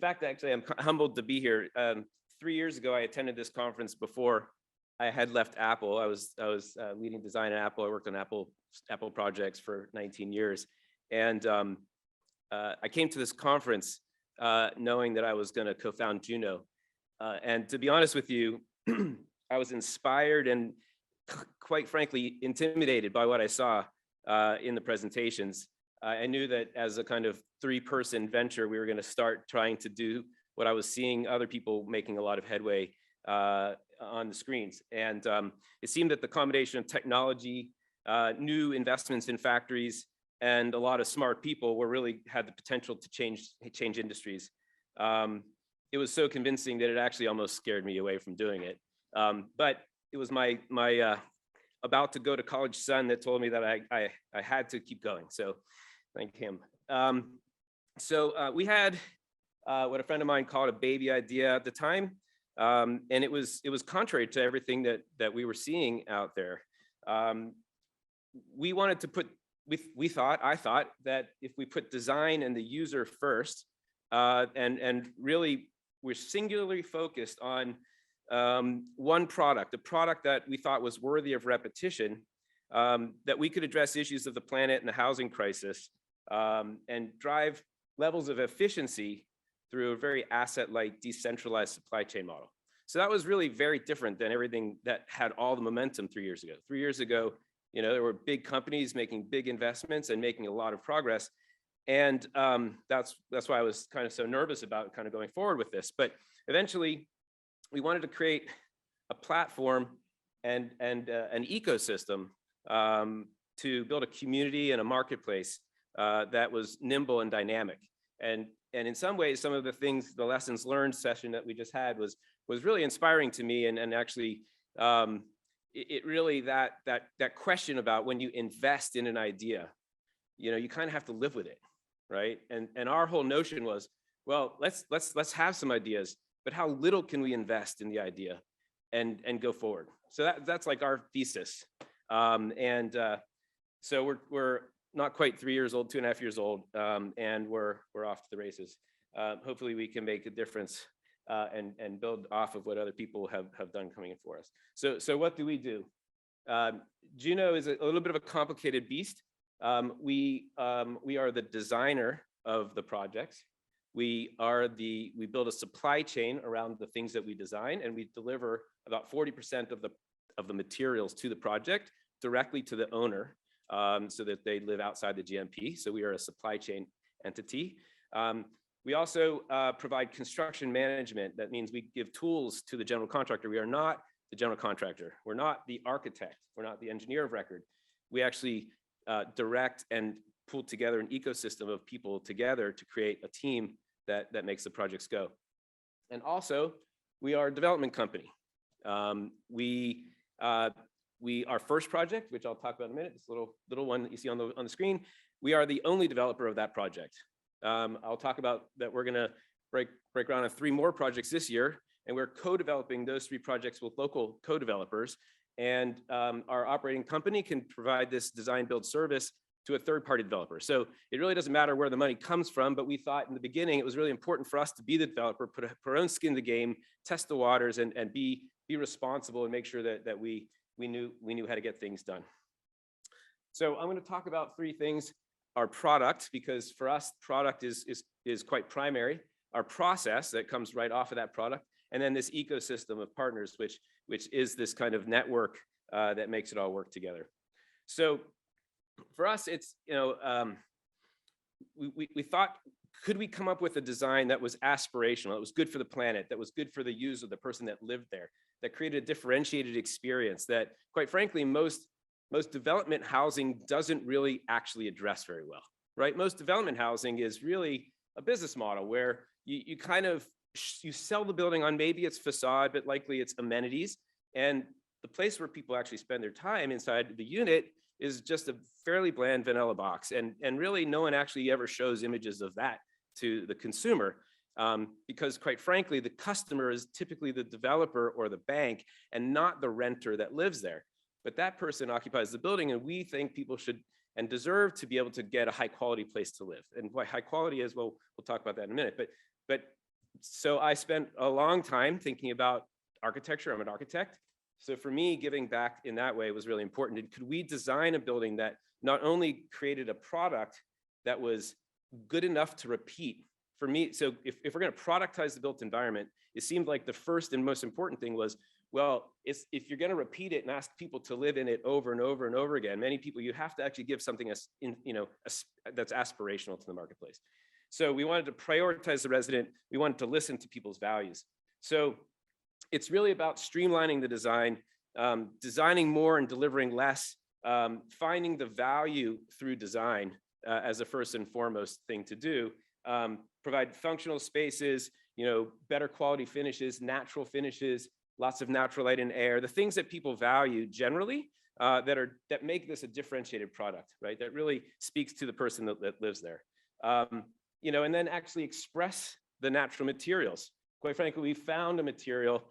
fact, actually, I'm humbled to be here. 3 years ago, I attended this conference before I had left Apple. I was leading design at Apple. I worked on Apple projects for 19 years. And I came to this conference knowing that I was going to co-found Juno. And to be honest with you, I was inspired and quite frankly intimidated by what I saw in the presentations. I knew that as a kind of 3-person venture, we were going to start trying to do what I was seeing other people making a lot of headway on the screens. And it seemed that the combination of technology, new investments in factories, and a lot of smart people really had the potential to change industries. It was so convincing that it actually almost scared me away from doing it. But it was my about to go to college son that told me that I had to keep going. So thank him. We had what a friend of mine called a baby idea at the time. And it was contrary to everything that we were seeing out there. We wanted to put, I thought that if we put design and the user first, and really we're singularly focused on one product, a product that we thought was worthy of repetition, that we could address issues of the planet and the housing crisis, and drive levels of efficiency through a very asset-light, decentralized supply chain model. So that was really very different than everything that had all the momentum 3 years ago. 3 years ago, there were big companies making big investments and making a lot of progress. And that's why I was kind of so nervous about kind of going forward with this. But eventually, we wanted to create a platform and an ecosystem to build a community and a marketplace that was nimble and dynamic. And in some ways, some of the things, the lessons learned session that we just had was really inspiring to me. And actually, it really that question about when you invest in an idea, you kind of have to live with it, right? And our whole notion was, well, let's have some ideas, but how little can we invest in the idea and go forward? So that's like our thesis. So we're not quite 3 years old, 2.5 years old, and we're off to the races. Hopefully we can make a difference and build off of what other people have done coming in for us. So what do we do? Juno is a little bit of a complicated beast. We are the designer of the projects. We build a supply chain around the things that we design, and we deliver about 40% of the materials to the project directly to the owner, so that they live outside the GMP. So we are a supply chain entity. We also provide construction management. That means we give tools to the general contractor. We are not the general contractor. We're not the architect. We're not the engineer of record. We actually direct and pull together an ecosystem of people together to create a team that makes the projects go. And also, we are a development company. Our first project, which I'll talk about in a minute, this little one that you see on the screen, we are the only developer of that project. I'll talk about that. We're going to break ground on 3 more projects this year, and we're co-developing those 3 projects with local co-developers. And our operating company can provide this design build service to a third-party developer. So it really doesn't matter where the money comes from, but we thought in the beginning it was really important for us to be the developer, put our own skin in the game, test the waters, and be responsible and make sure that we knew how to get things done. So I'm going to talk about 3 things. Our product, because for us, product is quite primary. Our process that comes right off of that product, and then this ecosystem of partners, which is this kind of network that makes it all work together. So for us, it's, we thought, could we come up with a design that was aspirational, that was good for the planet, that was good for the user, the person that lived there, that created a differentiated experience that, quite frankly, most development housing doesn't really actually address very well, right? Most development housing is really a business model where you sell the building on maybe its facade, but likely its amenities. And the place where people actually spend their time inside the unit is just a fairly bland vanilla box. And really no one actually ever shows images of that to the consumer. Because quite frankly, the customer is typically the developer or the bank and not the renter that lives there. But that person occupies the building, and we think people should and deserve to be able to get a high quality place to live. And what high quality is, well, we'll talk about that in a minute. But So I spent a long time thinking about architecture. I'm an architect. So for me, giving back in that way was really important. And could we design a building that not only created a product that was good enough to repeat? For me, so if we're going to productize the built environment, it seemed like the first and most important thing was, well, if you're going to repeat it and ask people to live in it over and over and over again, many people, you have to actually give something that's aspirational to the marketplace. So we wanted to prioritize the resident. We wanted to listen to people's values. So it's really about streamlining the design, designing more and delivering less, finding the value through design as a first and foremost thing to do. Provide functional spaces, better quality finishes, natural finishes, lots of natural light and air, the things that people value generally that make this a differentiated product, right? That really speaks to the person that lives there. And then actually express the natural materials. Quite frankly, we found a material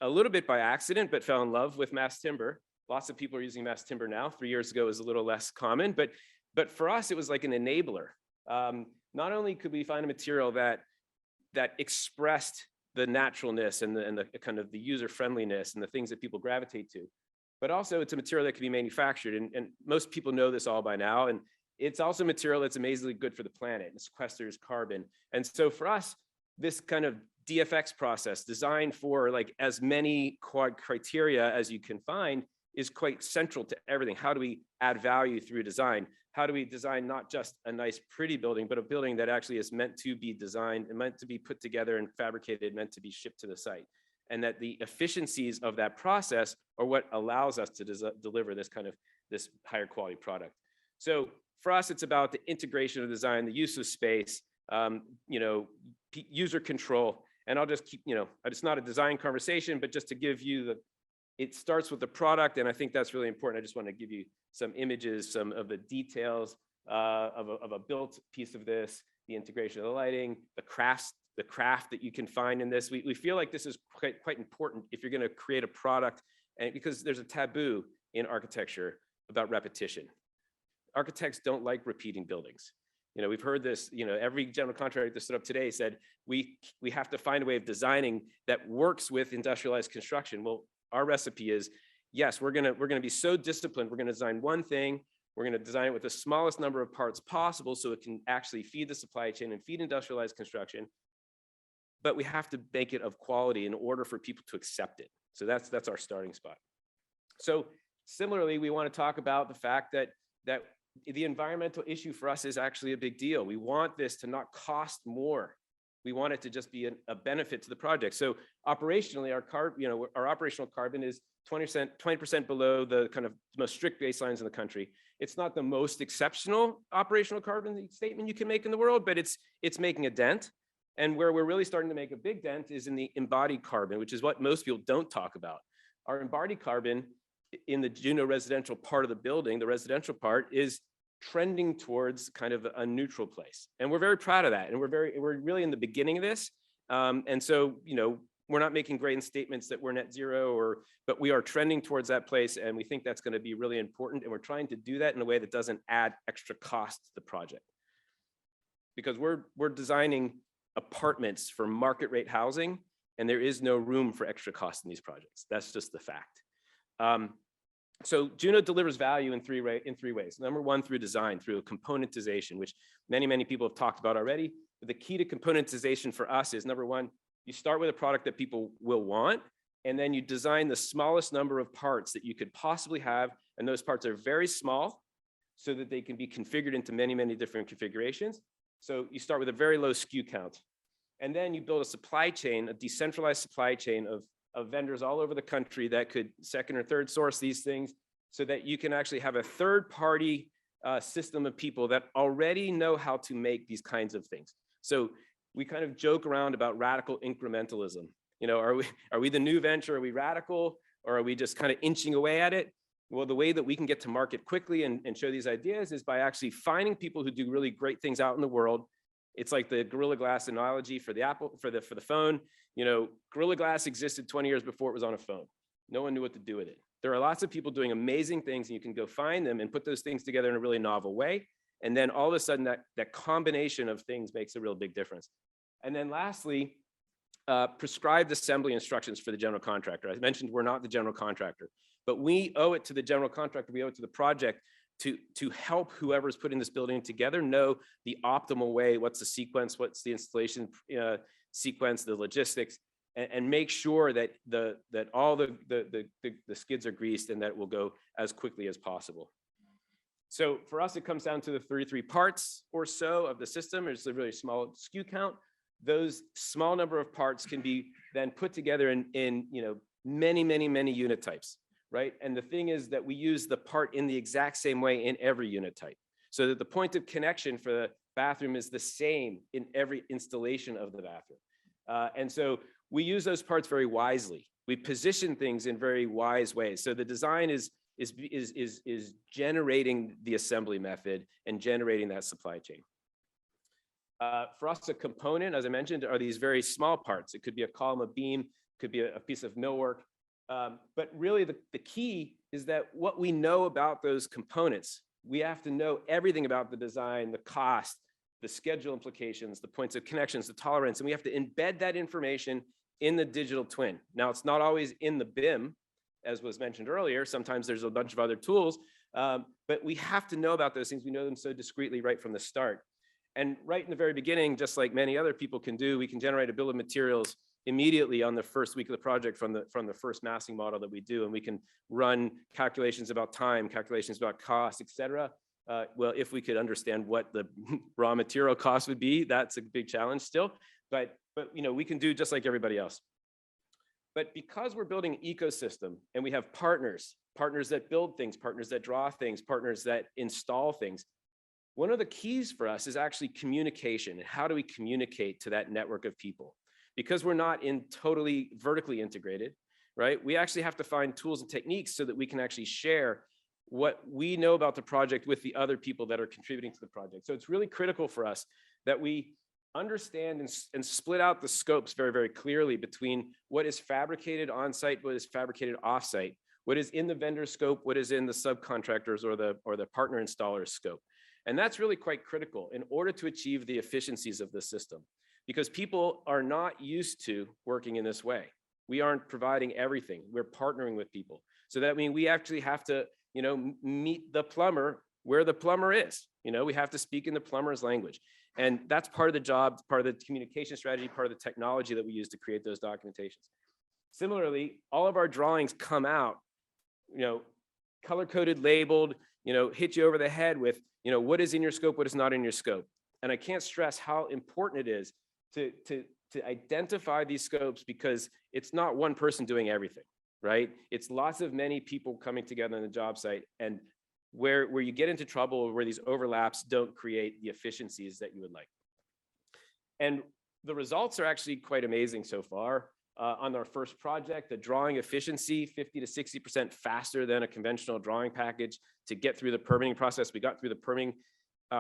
a little bit by accident, but fell in love with mass timber. Lots of people are using mass timber now. 3 years ago, it was a little less common, but for us, it was like an enabler. Not only could we find a material that expressed the naturalness and the kind of the user friendliness and the things that people gravitate to, but also it's a material that can be manufactured. And most people know this all by now. And it's also a material that's amazingly good for the planet and sequesters carbon. And so for us, this kind of DFX process designed for like as many criteria as you can find is quite central to everything. How do we add value through design? How do we design not just a nice, pretty building, but a building that actually is meant to be designed and meant to be put together and fabricated, meant to be shipped to the site? And that the efficiencies of that process are what allows us to deliver this higher quality product. So for us, it's about the integration of design, the use of space, user control. And I'll just keep, it's not a design conversation, but just to give you it starts with the product. And I think that's really important. I just want to give you some images, some of the details of a built piece of this, the integration of the lighting, the craft that you can find in this. We feel like this is quite important if you're going to create a product, and because there's a taboo in architecture about repetition. Architects don't like repeating buildings. We've heard this, every general contractor that stood up today said, we have to find a way of designing that works with industrialized construction. Well, our recipe is, yes, we're gonna be so disciplined. We're gonna design one thing. We're gonna design it with the smallest number of parts possible so it can actually feed the supply chain and feed industrialized construction. But we have to make it of quality in order for people to accept it. So that's our starting spot. So similarly, we want to talk about the fact that the environmental issue for us is actually a big deal. We want this to not cost more. We want it to just be a benefit to the project. So operationally, our operational carbon is 20% below the kind of most strict baselines in the country. It's not the most exceptional operational carbon statement you can make in the world, but it's making a dent. And where we're really starting to make a big dent is in the embodied carbon, which is what most people don't talk about. Our embodied carbon in the Juno residential part of the building, the residential part, is trending towards kind of a neutral place. And we're very proud of that. And we're really in the beginning of this. And so, we're not making great statements that we're net zero, but we are trending towards that place. And we think that's going to be really important. And we're trying to do that in a way that doesn't add extra cost to the project. Because we're designing apartments for market rate housing, and there is no room for extra cost in these projects. That's just the fact. So Juno delivers value in three ways. Number one, through design, through componentization, which many people have talked about already. But the key to componentization for us is, number one, you start with a product that people will want, and then you design the smallest number of parts that you could possibly have, and those parts are very small so that they can be configured into many different configurations. So you start with a very low SKU count, and then you build a supply chain, a decentralized supply chain of vendors all over the country that could second or third source these things, so that you can actually have a third party system of people that already know how to make these kinds of things. So we kind of joke around about radical incrementalism. Are we the new venture? Are we radical? Or are we just kind of inching away at it? Well, the way that we can get to market quickly and show these ideas is by actually finding people who do really great things out in the world. It's like the Gorilla Glass analogy for the phone. Gorilla Glass existed 20 years before it was on a phone. No one knew what to do with it. There are lots of people doing amazing things, and you can go find them and put those things together in a really novel way. And then all of a sudden that combination of things makes a real big difference. And then lastly, prescribed assembly instructions for the general contractor. I mentioned we're not the general contractor, but we owe it to the general contractor, we owe it to the project to help whoever's putting this building together know the optimal way, what's the sequence, what's the installation sequence, the logistics, and make sure that all the skids are greased and that it will go as quickly as possible. So for us, it comes down to the 33 parts or so of the system. It's a really small SKU count. Those small number of parts can be then put together in many unit types, right? And the thing is that we use the part in the exact same way in every unit type, so that the point of connection for the bathroom is the same in every installation of the bathroom. And so we use those parts very wisely. We position things in very wise ways. So the design is generating the assembly method and generating that supply chain. For us, a component, as I mentioned, are these very small parts. It could be a column, a beam, could be a piece of millwork. But really the key is that what we know about those components, we have to know everything about the design, the cost, the schedule implications, the points of connections, the tolerance, and we have to embed that information in the digital twin. Now, it's not always in the BIM, as was mentioned earlier. Sometimes there's a bunch of other tools, but we have to know about those things. We know them so discreetly right from the start. And right in the very beginning, just like many other people can do, we can generate a bill of materials immediately on the first week of the project from the first massing model that we do, and we can run calculations about time, calculations about cost, et cetera. Well, if we could understand what the raw material cost would be, that's a big challenge still, but we can do just like everybody else. But because we're building an ecosystem and we have partners that build things, partners that draw things, partners that install things, one of the keys for us is actually communication. And how do we communicate to that network of people? Because we're not totally vertically integrated, right? We actually have to find tools and techniques so that we can actually share what we know about the project with the other people that are contributing to the project. So it's really critical for us that we understand and split out the scopes very, very clearly between what is fabricated on-site, what is fabricated off-site, what is in the vendor scope, what is in the subcontractors or the partner installers scope. And that's really quite critical in order to achieve the efficiencies of the system, because people are not used to working in this way. We aren't providing everything. We're partnering with people. So that means we actually have to, meet the plumber where the plumber is. We have to speak in the plumber's language. And that's part of the job, part of the communication strategy, part of the technology that we use to create those documentations. Similarly, all of our drawings come out, color-coded, labeled, hit you over the head with, what is in your scope, what is not in your scope. And I can't stress how important it is to identify these scopes, because it's not one person doing everything, right? It's lots of many people coming together on the job site, and where you get into trouble or where these overlaps don't create the efficiencies that you would like. And the results are actually quite amazing so far. On our first project, the drawing efficiency, 50 to 60% faster than a conventional drawing package to get through the permitting process. We got through the permitting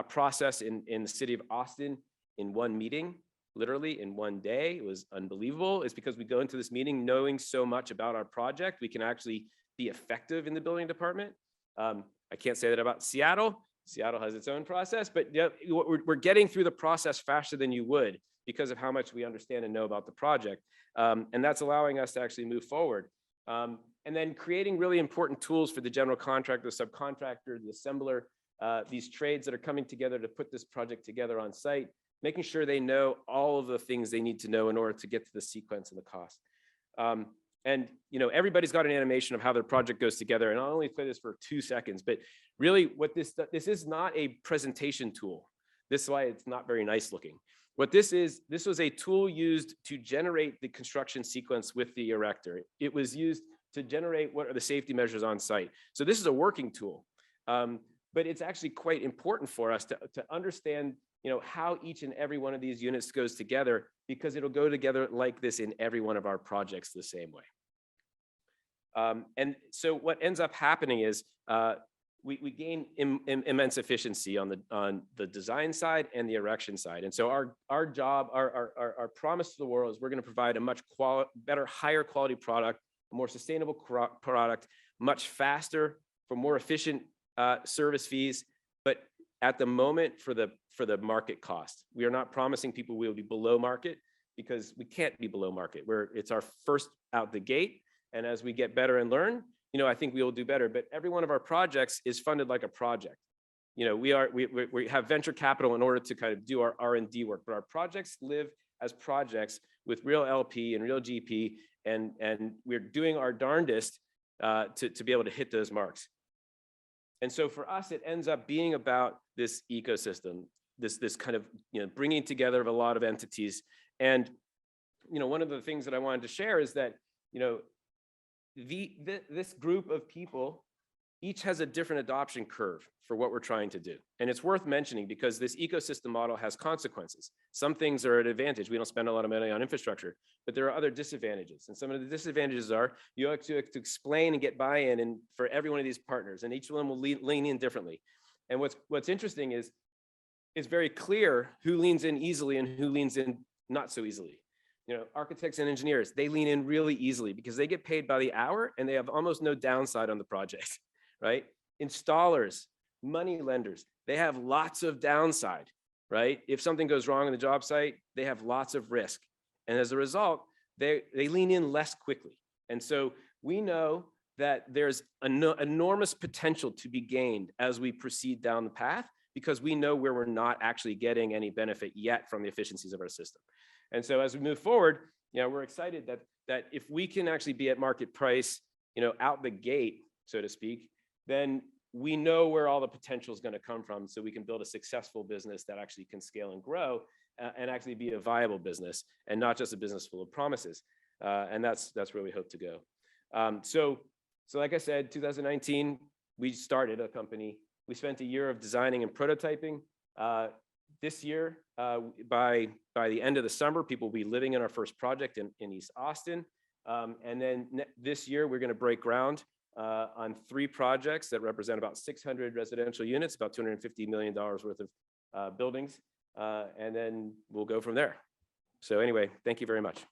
process in the city of Austin in one meeting, literally in one day. It was unbelievable. It's because we go into this meeting knowing so much about our project, we can actually be effective in the building department. I can't say that about Seattle. Seattle has its own process, but we're getting through the process faster than you would because of how much we understand and know about the project. And that's allowing us to actually move forward. And then creating really important tools for the general contractor, the subcontractor, the assembler, these trades that are coming together to put this project together on site, making sure they know all of the things they need to know in order to get to the sequence and the cost. And everybody's got an animation of how their project goes together, and I'll only play this for 2 seconds, but really what this is not a presentation tool. This is why it's not very nice looking. What this was a tool used to generate the construction sequence with the erector. It was used to generate what are the safety measures on site. So this is a working tool, but it's actually quite important for us to understand how each and every one of these units goes together, because it'll go together like this in every one of our projects the same way. And so what ends up happening is we gain immense efficiency on the design side and the erection side. And so our job, our promise to the world is we're going to provide a much better, higher quality product, a more sustainable product, much faster, for more efficient service fees, but at the moment for the market cost. We are not promising people we will be below market, because we can't be below market. It's our first out the gate. And as we get better and learn, I think we will do better. But every one of our projects is funded like a project. We have venture capital in order to kind of do our R&D work, but our projects live as projects with real LP and real GP, and we're doing our darndest to be able to hit those marks. And so for us, it ends up being about this ecosystem, this kind of bringing together of a lot of entities. And one of the things that I wanted to share is that this group of people each has a different adoption curve for what we're trying to do. And it's worth mentioning because this ecosystem model has consequences. Some things are an advantage. We don't spend a lot of money on infrastructure, but there are other disadvantages. And some of the disadvantages are you have to explain and get buy-in and for every one of these partners, and each one will lean in differently. And what's interesting is it's very clear who leans in easily and who leans in not so easily. Architects and engineers, they lean in really easily because they get paid by the hour and they have almost no downside on the project. Right? Installers, money lenders, they have lots of downside, right? If something goes wrong on the job site, they have lots of risk. And as a result, they lean in less quickly. And so we know that there's enormous potential to be gained as we proceed down the path because we know where we're not actually getting any benefit yet from the efficiencies of our system. And so as we move forward, we're excited that if we can actually be at market price, out the gate, so to speak, then we know where all the potential is going to come from so we can build a successful business that actually can scale and grow and actually be a viable business and not just a business full of promises. And that's where we hope to go. So like I said, 2019, we started a company. We spent a year of designing and prototyping. This year, by the end of the summer, people will be living in our first project in East Austin. And then this year, we're going to break ground on 3 projects that represent about 600 residential units, about $250 million worth of buildings, and then we'll go from there. So anyway, thank you very much.